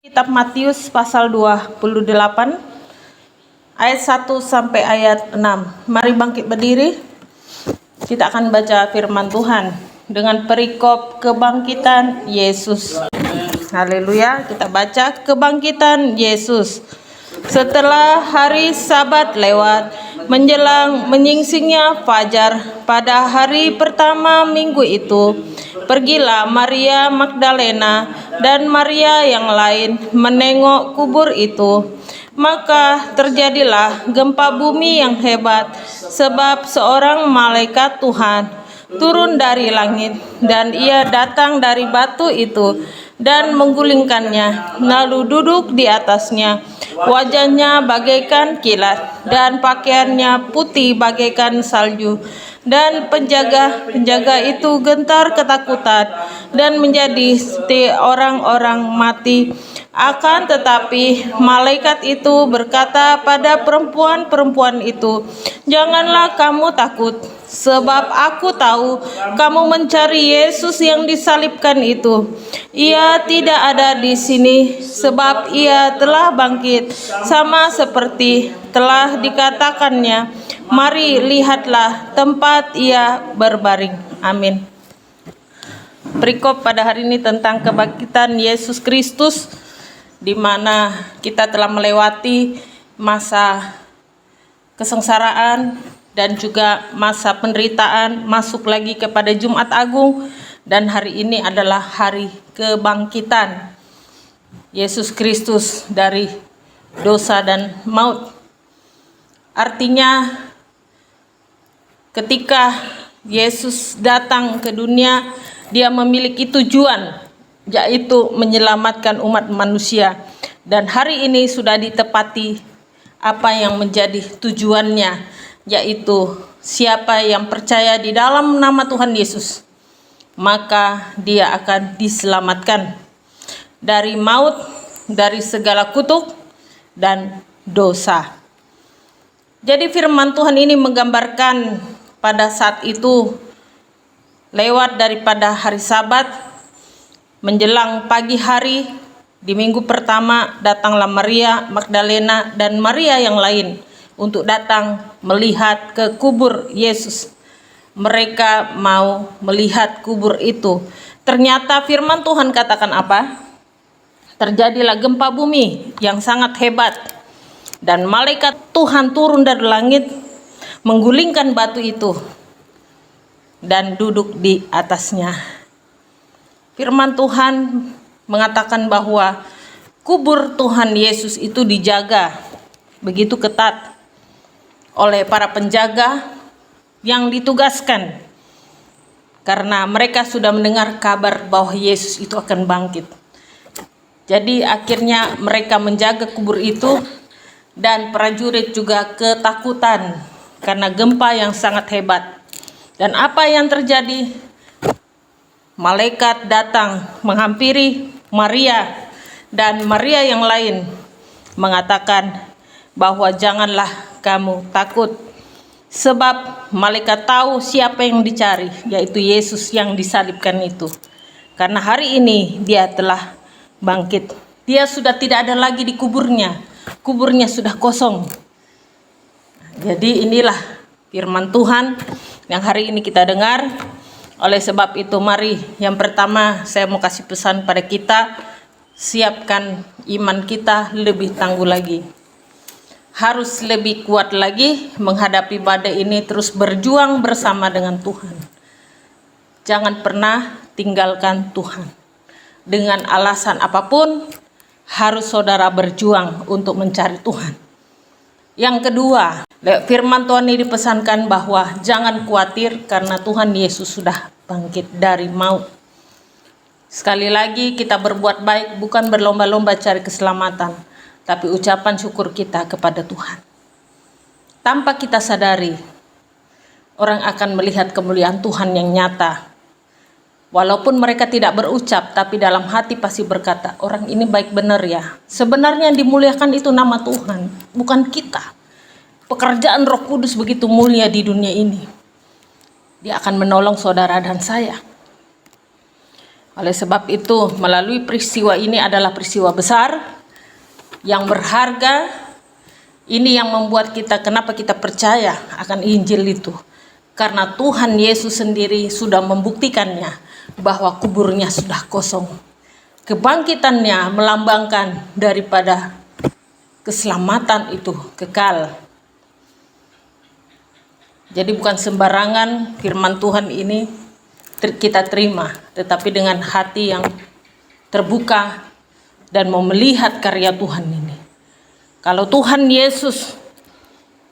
Kitab Matius pasal 28 ayat 1 sampai ayat 6. Mari bangkit berdiri. Kita akan baca firman Tuhan dengan perikop kebangkitan Yesus. Haleluya. Kita baca kebangkitan Yesus. Setelah hari Sabat lewat, menjelang menyingsingnya fajar pada hari pertama minggu itu, pergilah Maria Magdalena dan Maria yang lain menengok kubur itu. Maka terjadilah gempa bumi yang hebat, sebab seorang malaikat Tuhan turun dari langit, dan ia datang dari batu itu dan menggulingkannya, lalu duduk di atasnya. Wajahnya bagaikan kilat dan pakaiannya putih bagaikan salju. Dan penjaga-penjaga itu gentar ketakutan dan menjadi seperti orang-orang mati. Akan tetapi malaikat itu berkata pada perempuan-perempuan itu, "Janganlah kamu takut, sebab aku tahu kamu mencari Yesus yang disalibkan itu. Ia tidak ada di sini, sebab ia telah bangkit, sama seperti telah dikatakannya. Mari lihatlah tempat ia berbaring." Amin. Perikop pada hari ini tentang kebangkitan Yesus Kristus, di mana kita telah melewati masa kesengsaraan dan juga masa penderitaan, masuk lagi kepada Jumat Agung, dan hari ini adalah hari kebangkitan Yesus Kristus dari dosa dan maut. Artinya ketika Yesus datang ke dunia, dia memiliki tujuan, yaitu menyelamatkan umat manusia. Dan hari ini sudah ditepati apa yang menjadi tujuannya, yaitu siapa yang percaya di dalam nama Tuhan Yesus, maka dia akan diselamatkan dari maut, dari segala kutuk dan dosa. Jadi firman Tuhan ini menggambarkan pada saat itu, lewat daripada hari Sabat, menjelang pagi hari di minggu pertama, datanglah Maria Magdalena dan Maria yang lain untuk datang melihat ke kubur Yesus. Mereka mau melihat kubur itu. Ternyata firman Tuhan katakan apa? Terjadilah gempa bumi yang sangat hebat, dan malaikat Tuhan turun dari langit menggulingkan batu itu dan duduk di atasnya. Firman Tuhan mengatakan bahwa kubur Tuhan Yesus itu dijaga begitu ketat oleh para penjaga yang ditugaskan, karena mereka sudah mendengar kabar bahwa Yesus itu akan bangkit. Jadi akhirnya mereka menjaga kubur itu, dan prajurit juga ketakutan karena gempa yang sangat hebat. Dan apa yang terjadi? Malaikat datang menghampiri Maria dan Maria yang lain, mengatakan bahwa janganlah kamu takut, sebab malaikat tahu siapa yang dicari, yaitu Yesus yang disalibkan itu. Karena hari ini dia telah bangkit. Dia sudah tidak ada lagi di kuburnya. Kuburnya sudah kosong. Jadi inilah firman Tuhan yang hari ini kita dengar. Oleh sebab itu, mari yang pertama saya mau kasih pesan pada kita, siapkan iman kita lebih tangguh lagi. Harus lebih kuat lagi menghadapi badai ini, terus berjuang bersama dengan Tuhan. Jangan pernah tinggalkan Tuhan. Dengan alasan apapun, harus saudara berjuang untuk mencari Tuhan. Yang kedua, firman Tuhan ini dipesankan bahwa jangan khawatir karena Tuhan Yesus sudah bangkit dari maut. Sekali lagi, kita berbuat baik bukan berlomba-lomba cari keselamatan, tapi ucapan syukur kita kepada Tuhan. Tanpa kita sadari, orang akan melihat kemuliaan Tuhan yang nyata. Walaupun mereka tidak berucap, tapi dalam hati pasti berkata, orang ini baik benar ya. Sebenarnya yang dimuliakan itu nama Tuhan, bukan kita. Pekerjaan Roh Kudus begitu mulia di dunia ini. Dia akan menolong saudara dan saya. Oleh sebab itu, melalui peristiwa ini adalah peristiwa besar yang berharga. Ini yang membuat kita, kenapa kita percaya akan Injil itu. Karena Tuhan Yesus sendiri sudah membuktikannya bahwa kuburnya sudah kosong. Kebangkitannya melambangkan daripada keselamatan itu kekal. Jadi bukan sembarangan firman Tuhan ini kita terima, tetapi dengan hati yang terbuka dan mau melihat karya Tuhan ini. Kalau Tuhan Yesus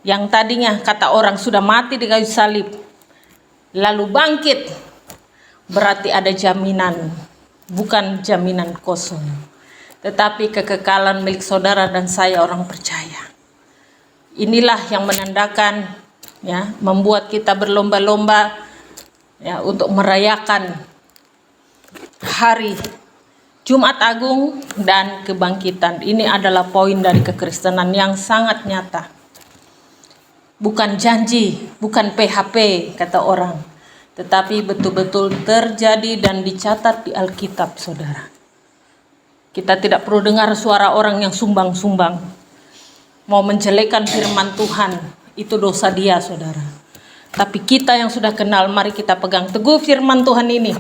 yang tadinya kata orang sudah mati di kayu salib, lalu bangkit, berarti ada jaminan, bukan jaminan kosong, tetapi kekekalan milik saudara dan saya orang percaya. Inilah yang menandakan, ya, membuat kita berlomba-lomba, ya, untuk merayakan hari Jumat Agung dan kebangkitan. Ini adalah poin dari kekristenan yang sangat nyata. Bukan janji, bukan PHP kata orang, tetapi betul-betul terjadi dan dicatat di Alkitab, saudara. Kita tidak perlu dengar suara orang yang sumbang-sumbang, mau menjelekkan firman Tuhan, itu dosa dia, saudara. Tapi kita yang sudah kenal, mari kita pegang teguh firman Tuhan ini.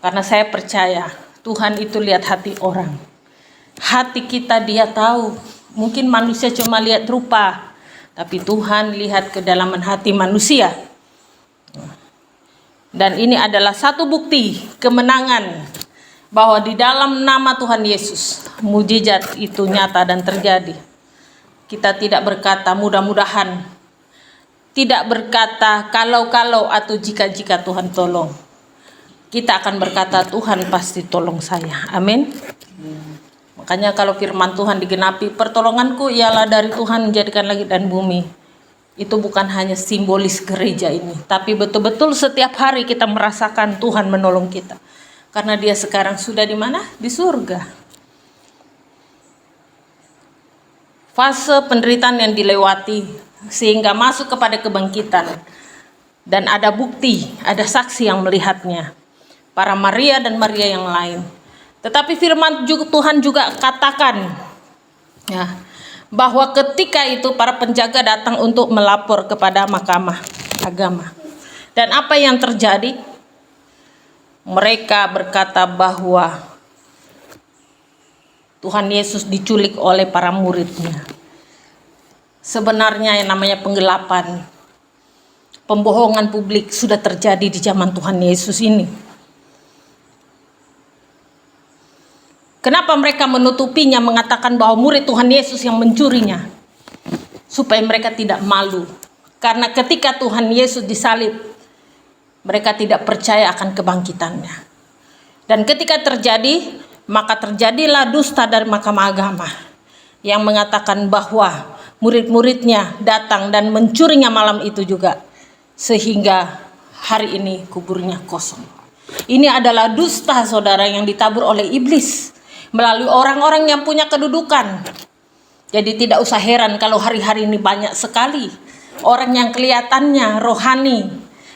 Karena saya percaya Tuhan itu lihat hati orang. Hati kita dia tahu. Mungkin manusia cuma lihat rupa, tapi Tuhan lihat kedalaman hati manusia. Dan ini adalah satu bukti kemenangan bahwa di dalam nama Tuhan Yesus, mujizat itu nyata dan terjadi. Kita tidak berkata mudah-mudahan, tidak berkata kalau-kalau atau jika-jika Tuhan tolong. Kita akan berkata Tuhan pasti tolong saya. Amin. Makanya kalau firman Tuhan digenapi, pertolonganku ialah dari Tuhan menjadikan langit dan bumi. Itu bukan hanya simbolis gereja ini, tapi betul-betul setiap hari kita merasakan Tuhan menolong kita. Karena dia sekarang sudah di mana? Di surga. Fase penderitaan yang dilewati sehingga masuk kepada kebangkitan. Dan ada bukti, ada saksi yang melihatnya. Para Maria dan Maria yang lain. Tetapi firman Tuhan juga katakan, ya, bahwa ketika itu para penjaga datang untuk melapor kepada mahkamah agama. Dan apa yang terjadi? Mereka berkata bahwa Tuhan Yesus diculik oleh para muridnya. Sebenarnya yang namanya penggelapan, pembohongan publik sudah terjadi di zaman Tuhan Yesus ini. Kenapa mereka menutupinya, mengatakan bahwa murid Tuhan Yesus yang mencurinya? Supaya mereka tidak malu. Karena ketika Tuhan Yesus disalib, mereka tidak percaya akan kebangkitannya. Dan ketika terjadi, maka terjadilah dusta dari mahkamah agama yang mengatakan bahwa murid-muridnya datang dan mencurinya malam itu juga. Sehingga hari ini kuburnya kosong. Ini adalah dusta, saudara, yang ditabur oleh iblis melalui orang-orang yang punya kedudukan. Jadi tidak usah heran kalau hari-hari ini banyak sekali orang yang kelihatannya rohani,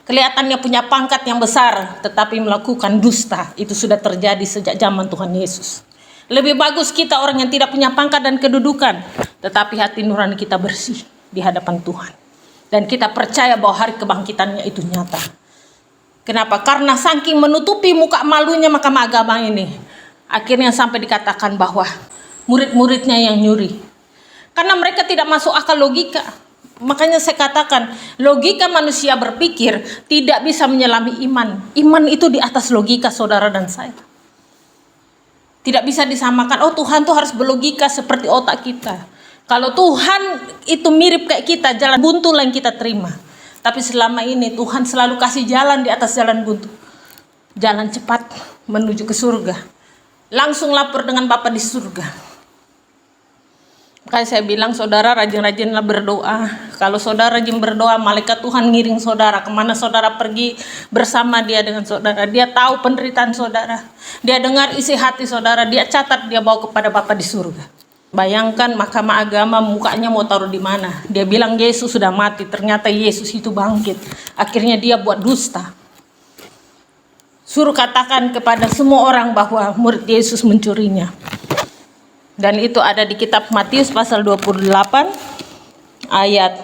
kelihatannya punya pangkat yang besar, tetapi melakukan dusta. Itu sudah terjadi sejak zaman Tuhan Yesus. Lebih bagus kita orang yang tidak punya pangkat dan kedudukan, tetapi hati nurani kita bersih di hadapan Tuhan. Dan kita percaya bahwa hari kebangkitannya itu nyata. Kenapa? Karena saking menutupi muka malunya mahkamah agama ini, akhirnya sampai dikatakan bahwa murid-muridnya yang nyuri. Karena mereka tidak masuk akal logika. Makanya saya katakan, logika manusia berpikir tidak bisa menyelami iman. Iman itu di atas logika saudara dan saya. Tidak bisa disamakan, oh Tuhan tuh harus berlogika seperti otak kita. Kalau Tuhan itu mirip kayak kita, jalan buntu yang kita terima. Tapi selama ini Tuhan selalu kasih jalan di atas jalan buntu. Jalan cepat menuju ke surga. Langsung lapor dengan Bapa di surga. Makanya saya bilang saudara rajin-rajinlah berdoa. Kalau saudara rajin berdoa, malaikat Tuhan ngiring saudara. Kemana saudara pergi bersama dia dengan saudara. Dia tahu penderitaan saudara. Dia dengar isi hati saudara. Dia catat, dia bawa kepada Bapa di surga. Bayangkan mahkamah agama mukanya mau taruh di mana. Dia bilang Yesus sudah mati. Ternyata Yesus itu bangkit. Akhirnya dia buat dusta. suruh katakan kepada semua orang bahwa murid Yesus mencurinya. Dan itu ada di kitab Matius pasal 28 ayat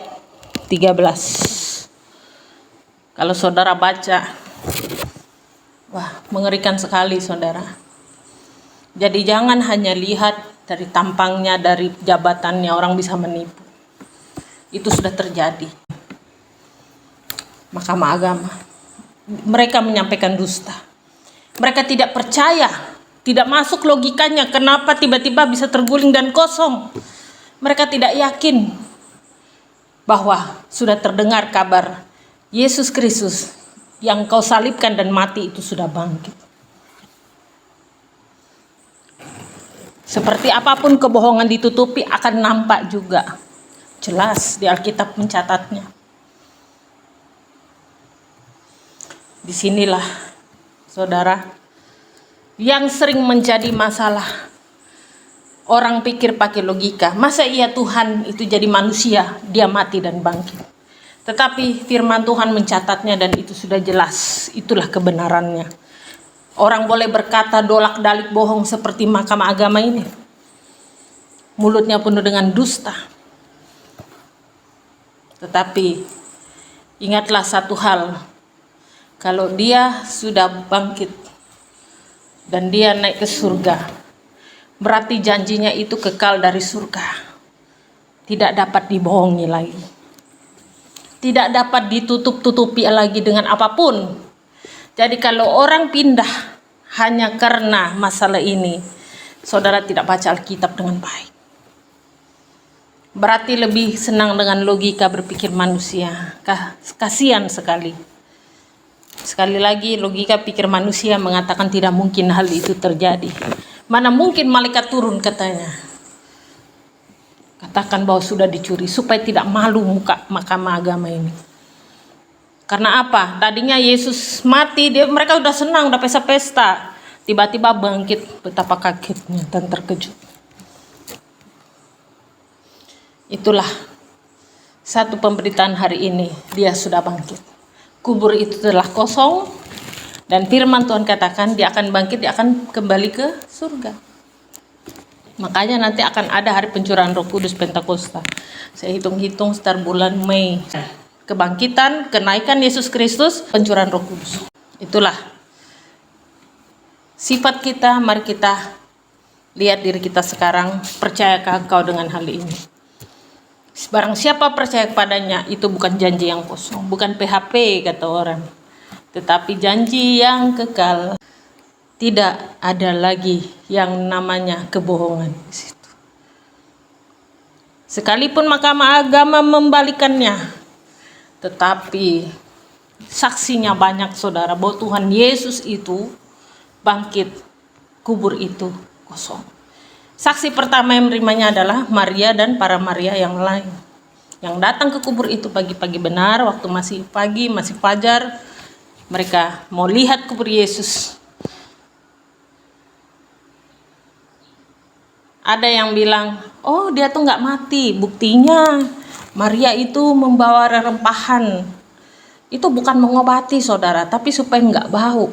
13. Kalau saudara baca, wah, mengerikan sekali saudara. Jadi jangan hanya lihat dari tampangnya, dari jabatannya orang bisa menipu. Itu sudah terjadi. Mahkamah Agama, mereka menyampaikan dusta. Mereka tidak percaya, tidak masuk logikanya kenapa tiba-tiba bisa terguling dan kosong. Mereka tidak yakin bahwa sudah terdengar kabar Yesus Kristus yang kau salibkan dan mati itu sudah bangkit. Seperti apapun kebohongan ditutupi akan nampak juga. Jelas di Alkitab mencatatnya. Disinilah saudara yang sering menjadi masalah. Orang pikir pakai logika, masa iya Tuhan itu jadi manusia, dia mati dan bangkit. Tetapi firman Tuhan mencatatnya dan itu sudah jelas, itulah kebenarannya. Orang boleh berkata dolak-dalik bohong seperti Mahkamah Agama ini. Mulutnya penuh dengan dusta. Tetapi ingatlah satu hal, kalau dia sudah bangkit dan dia naik ke surga, berarti janjinya itu kekal dari surga. Tidak dapat dibohongi lagi. Tidak dapat ditutup-tutupi lagi dengan apapun. Jadi kalau orang pindah hanya karena masalah ini, saudara tidak baca Alkitab dengan baik. Berarti lebih senang dengan logika berpikir manusia. Kasihan sekali. Sekali lagi logika pikir manusia mengatakan tidak mungkin hal itu terjadi. Mana mungkin malaikat turun katanya. Katakan bahwa sudah dicuri supaya tidak malu muka Mahkamah Agama ini. Karena apa? Tadinya Yesus mati, mereka udah senang, udah pesta-pesta. Tiba-tiba bangkit, betapa kagetnya dan terkejut. Itulah satu pemberitaan hari ini, dia sudah bangkit. Kubur itu telah kosong, dan firman Tuhan katakan dia akan bangkit, dia akan kembali ke surga. Makanya nanti akan ada hari pencurahan Roh Kudus Pentakosta. Saya hitung-hitung sekitar bulan Mei. Kebangkitan, kenaikan Yesus Kristus, pencurahan Roh Kudus. Itulah sifat kita. Mari kita lihat diri kita sekarang. Percayakah engkau dengan hal ini? Barang siapa percaya kepadanya, itu bukan janji yang kosong, bukan PHP kata orang, tetapi janji yang kekal. Tidak ada lagi yang namanya kebohongan di situ. Sekalipun Mahkamah Agama membalikannya, tetapi saksinya banyak saudara bahwa Tuhan Yesus itu bangkit, kubur itu kosong. Saksi pertama yang menerimanya adalah Maria dan para Maria yang lain. Yang datang ke kubur itu pagi-pagi benar, waktu masih pagi, masih fajar. Mereka mau lihat kubur Yesus. Ada yang bilang, oh dia tuh gak mati. Buktinya Maria itu membawa rempahan. Itu bukan mengobati saudara, tapi supaya nggak bau.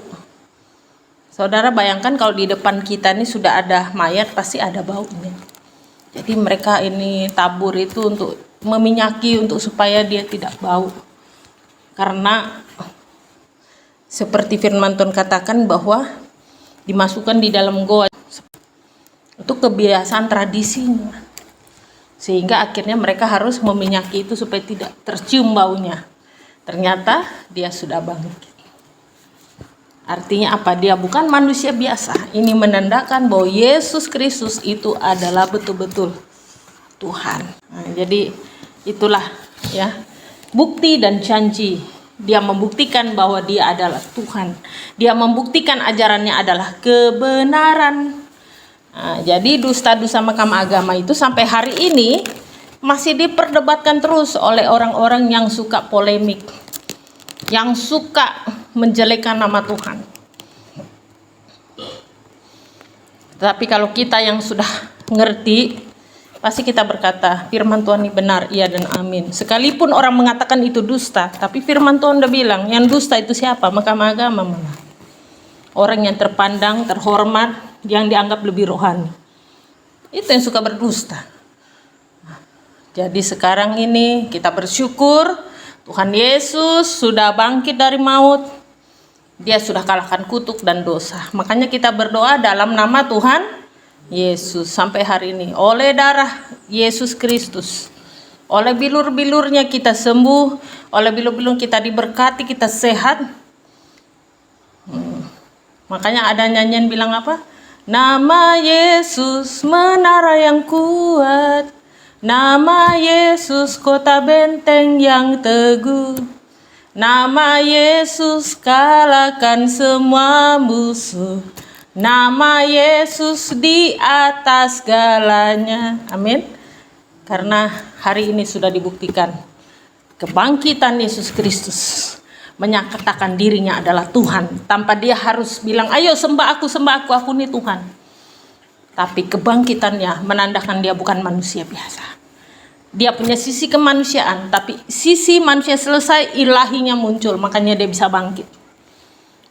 Saudara bayangkan kalau di depan kita ini sudah ada mayat, pasti ada baunya. Jadi mereka ini tabur itu untuk meminyaki, untuk supaya dia tidak bau. Karena seperti firman Tuhan katakan bahwa dimasukkan di dalam goa. Itu kebiasaan tradisinya. Sehingga akhirnya mereka harus meminyaki itu supaya tidak tercium baunya. Ternyata dia sudah bangkit. Artinya apa? Dia bukan manusia biasa. Ini menandakan bahwa Yesus Kristus itu adalah betul-betul Tuhan. Nah, jadi itulah ya bukti dan janji. Dia membuktikan bahwa dia adalah Tuhan. Dia membuktikan ajarannya adalah kebenaran. Nah, jadi dusta-dusta Mahkamah Agama itu sampai hari ini masih diperdebatkan terus oleh orang-orang yang suka polemik, yang suka menjelekkan nama Tuhan. Tapi kalau kita yang sudah ngerti, pasti kita berkata firman Tuhan ini benar, iya dan amin. Sekalipun orang mengatakan itu dusta, tapi firman Tuhan udah bilang yang dusta itu siapa? Mahkamah Agama malah. orang yang terpandang, terhormat, yang dianggap lebih rohani. Itu yang suka berdusta. Jadi sekarang ini kita bersyukur Tuhan Yesus sudah bangkit dari maut. Dia sudah kalahkan kutuk dan dosa. Makanya kita berdoa dalam nama Tuhan Yesus sampai hari ini. Oleh darah Yesus Kristus, oleh bilur-bilurnya kita sembuh, oleh bilur-bilur kita diberkati, kita sehat. Makanya ada nyanyian bilang apa? Nama Yesus menara yang kuat, nama Yesus kota benteng yang teguh, nama Yesus kalahkan semua musuh, nama Yesus di atas segalanya. Amin. Karena hari ini sudah dibuktikan kebangkitan Yesus Kristus menyatakan dirinya adalah Tuhan, tanpa dia harus bilang ayo sembah aku ini Tuhan. Tapi kebangkitannya menandakan dia bukan manusia biasa. Dia punya sisi kemanusiaan, tapi sisi manusia selesai, ilahinya muncul, makanya dia bisa bangkit.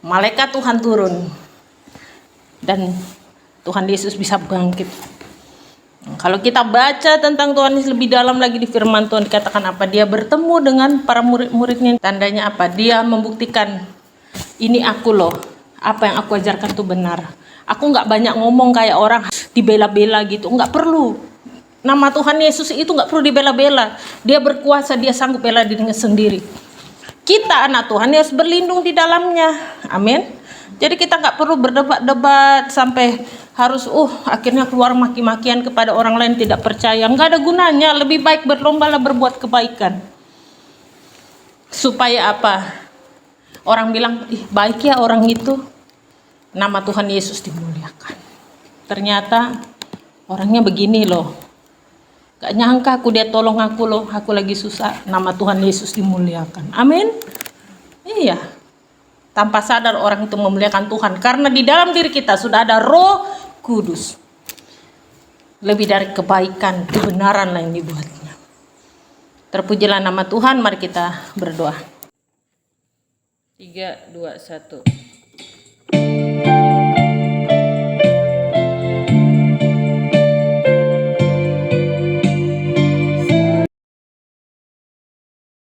Malaikat Tuhan turun dan Tuhan Yesus bisa bangkit. Kalau kita baca tentang Tuhan Yesus lebih dalam lagi di firman Tuhan, dikatakan apa? Dia bertemu dengan para murid-muridnya. Tandanya apa? Dia membuktikan, ini aku loh, apa yang aku ajarkan itu benar. Aku nggak banyak ngomong kayak orang dibela-bela gitu, nggak perlu. Nama Tuhan Yesus itu nggak perlu dibela-bela. Dia berkuasa, dia sanggup bela dirinya sendiri. Kita anak Tuhan harus berlindung di dalamnya. Amin. Jadi kita nggak perlu berdebat-debat sampai harus akhirnya keluar maki-makian kepada orang lain tidak percaya. Nggak ada gunanya. Lebih baik berlomba-lomba berbuat kebaikan. Supaya apa? Orang bilang, baik ya orang itu. Nama Tuhan Yesus dimuliakan. Ternyata orangnya begini loh. Gak nyangka dia tolong aku loh. Aku lagi susah. Nama Tuhan Yesus dimuliakan. Amin. Iya. Tanpa sadar orang itu memuliakan Tuhan. Karena di dalam diri kita sudah ada Roh Kudus. Lebih dari kebaikan, kebenaran lah yang dibuatnya. Terpujilah nama Tuhan, mari kita berdoa. 3, 2, 1.